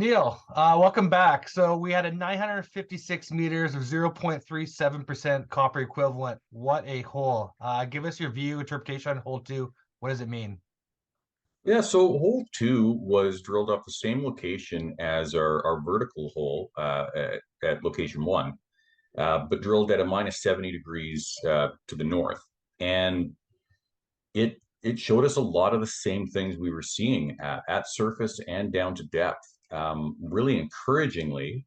Neil, welcome back. So we had a 956 meters of 0.37% copper equivalent. What a hole. Give us your view, interpretation on hole two. What does it mean? Yeah, so hole two was drilled off the same location as our vertical hole at location one, but drilled at a minus 70 degrees to the north. And it showed us a lot of the same things we were seeing at surface and down to depth. Really encouragingly,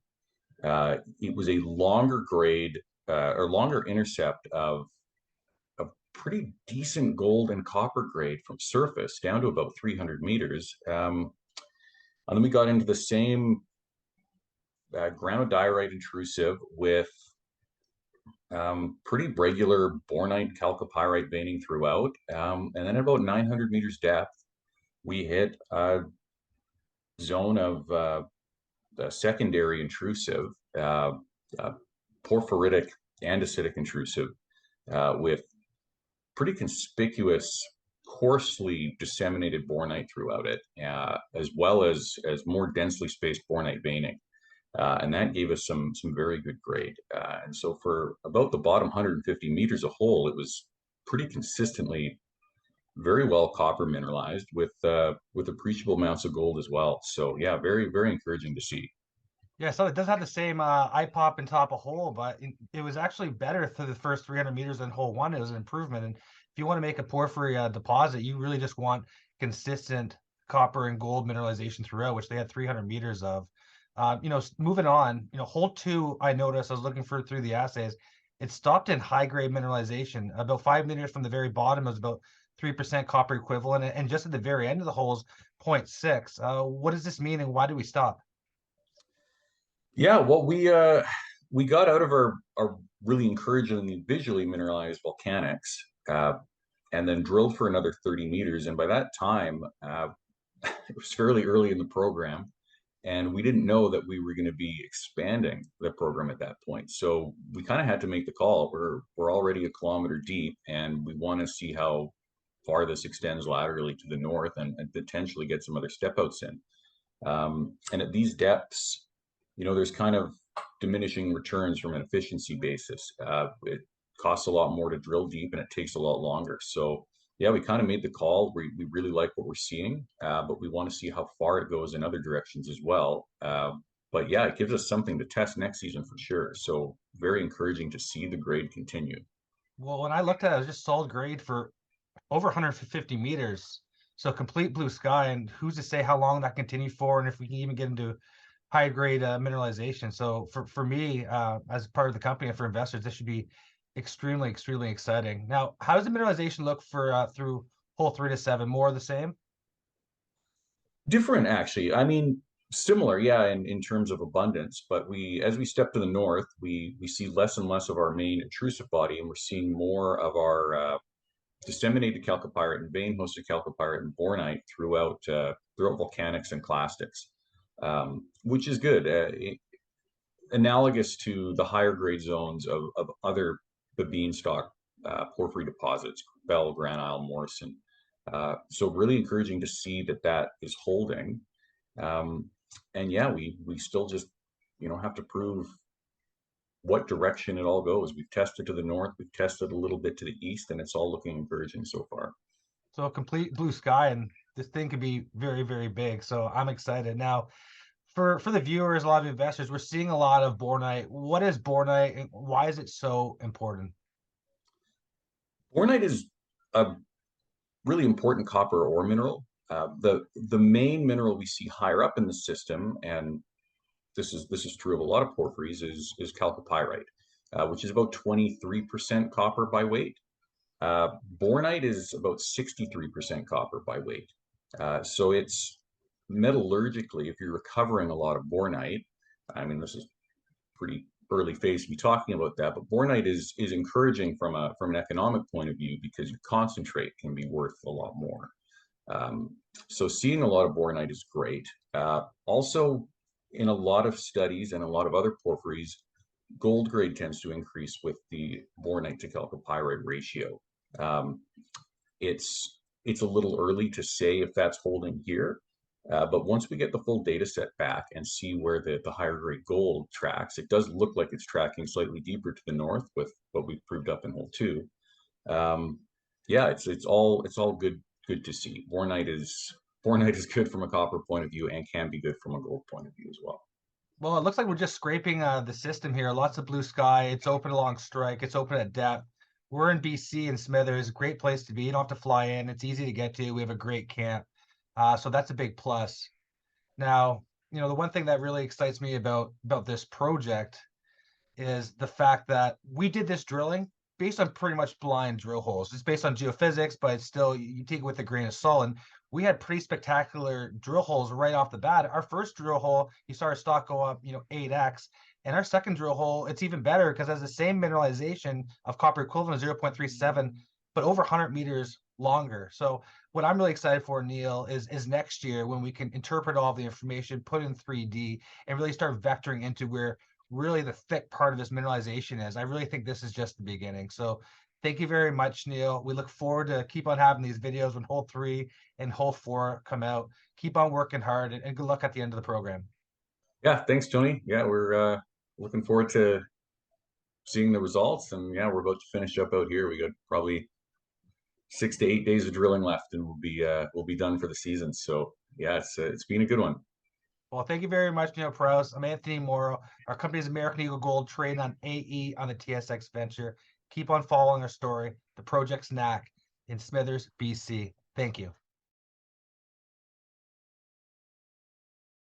it was a longer grade or longer intercept of a pretty decent gold and copper grade from surface down to about 300 meters. And then we got into the same granodiorite intrusive with pretty regular bornite chalcopyrite veining throughout. And then at about 900 meters depth, we hit a zone of the secondary intrusive, porphyritic andesitic intrusive, with pretty conspicuous, coarsely disseminated bornite throughout it, as well as more densely spaced bornite veining. And that gave us some very good grade. And so for about the bottom 150 meters a hole, it was pretty consistently very well copper mineralized with appreciable amounts of gold as well. So yeah, very, very encouraging to see. Yeah, so it does have the same eye pop and top of hole, but it was actually better for the first 300 meters than hole one. It was an improvement. And if you want to make a porphyry deposit, you really just want consistent copper and gold mineralization throughout, which they had 300 meters of. Moving on, hole two, I noticed, I was looking for through the assays, it stopped in high grade mineralization. About 5 meters from the very bottom, it was about 3% copper equivalent. And just at the very end of the holes, 0.6. What does this mean and why do we stop? Yeah, well, we got out of our really encouragingly visually mineralized volcanics, and then drilled for another 30 meters. And by that time, it was fairly early in the program, and we didn't know that we were going to be expanding the program at that point. So we kind of had to make the call. We're already a kilometer deep, and we want to see how far this extends laterally to the north and potentially get some other step outs in. And at these depths, there's kind of diminishing returns from an efficiency basis. It costs a lot more to drill deep and it takes a lot longer. So yeah, we kind of made the call. We really like what we're seeing, but we want to see how far it goes in other directions as well. But yeah, it gives us something to test next season for sure. So very encouraging to see the grade continue. Well, when I looked at it, it was just solid grade for over 150 meters. So complete blue sky. And who's to say how long that continue for and if we can even get into high grade mineralization. So for me, as part of the company and for investors, this should be extremely, extremely exciting. Now, how does the mineralization look for through hole 3 to 7? More of the same? Different, actually. I mean, similar, yeah, in terms of abundance. But as we step to the north, we see less and less of our main intrusive body, and we're seeing more of our disseminated chalcopyrite and vein-hosted chalcopyrite and bornite throughout volcanics and clastics, which is good. Analogous to the higher grade zones of other beanstock porphyry deposits, Bell, Grand Isle, Morrison. So really encouraging to see that is holding. And yeah, we still just have to prove what direction it all goes. We've tested to the north, we've tested a little bit to the east, and it's all looking encouraging so far. So a complete blue sky, and this thing could be very, very big. So I'm excited. Now, for the viewers, a lot of investors, we're seeing a lot of bornite. What is bornite and why is it so important? Bornite is a really important copper ore mineral. The main mineral we see higher up in the system, and this is true of a lot of porphyries, is chalcopyrite, which is about 23% copper by weight. Bornite is about 63% copper by weight. So it's metallurgically, if you're recovering a lot of bornite, I mean, this is pretty early phase to be talking about that, but bornite is encouraging from an economic point of view because your concentrate can be worth a lot more. So seeing a lot of bornite is great. Also, in a lot of studies and a lot of other porphyries, gold grade tends to increase with the bornite to chalcopyrite ratio. Um, it's a little early to say if that's holding here, But once we get the full data set back and see where the higher grade gold tracks, it does look like it's tracking slightly deeper to the north with what we've proved up in hole 2. Yeah, it's all good to see. Bornite is good from a copper point of view and can be good from a gold point of view as well. Well, it looks like we're just scraping the system here. Lots of blue sky. It's open along strike. It's open at depth. We're in BC and Smithers. Great place to be. You don't have to fly in. It's easy to get to. We have a great camp. So that's a big plus. Now, the one thing that really excites me about this project is the fact that we did this drilling based on pretty much blind drill holes. It's based on geophysics, but it's still, you take it with a grain of salt. And we had pretty spectacular drill holes right off the bat. Our first drill hole, you saw our stock go up, 8x. And our second drill hole, it's even better because it has the same mineralization of copper equivalent of 0.37, but over 100 meters longer. So what I'm really excited for, Neil, is next year when we can interpret all the information, put in 3D, and really start vectoring into where really the thick part of this mineralization is. I really think this is just the beginning. So thank you very much, Neil. We look forward to keep on having these videos when hole 3 and hole 4 come out. Keep on working hard, and good luck at the end of the program. Yeah, thanks, Tony. Yeah, we're looking forward to seeing the results, and yeah, we're about to finish up out here. We got probably 6 to 8 days of drilling left, and we'll be done for the season. So yeah, it's been a good one. Well, thank you very much, Neil Prowse. I'm Anthony Morrow. Our company is American Eagle Gold, trading on AE on the TSX Venture. Keep on following our story. The project's knack in Smithers, BC. Thank you.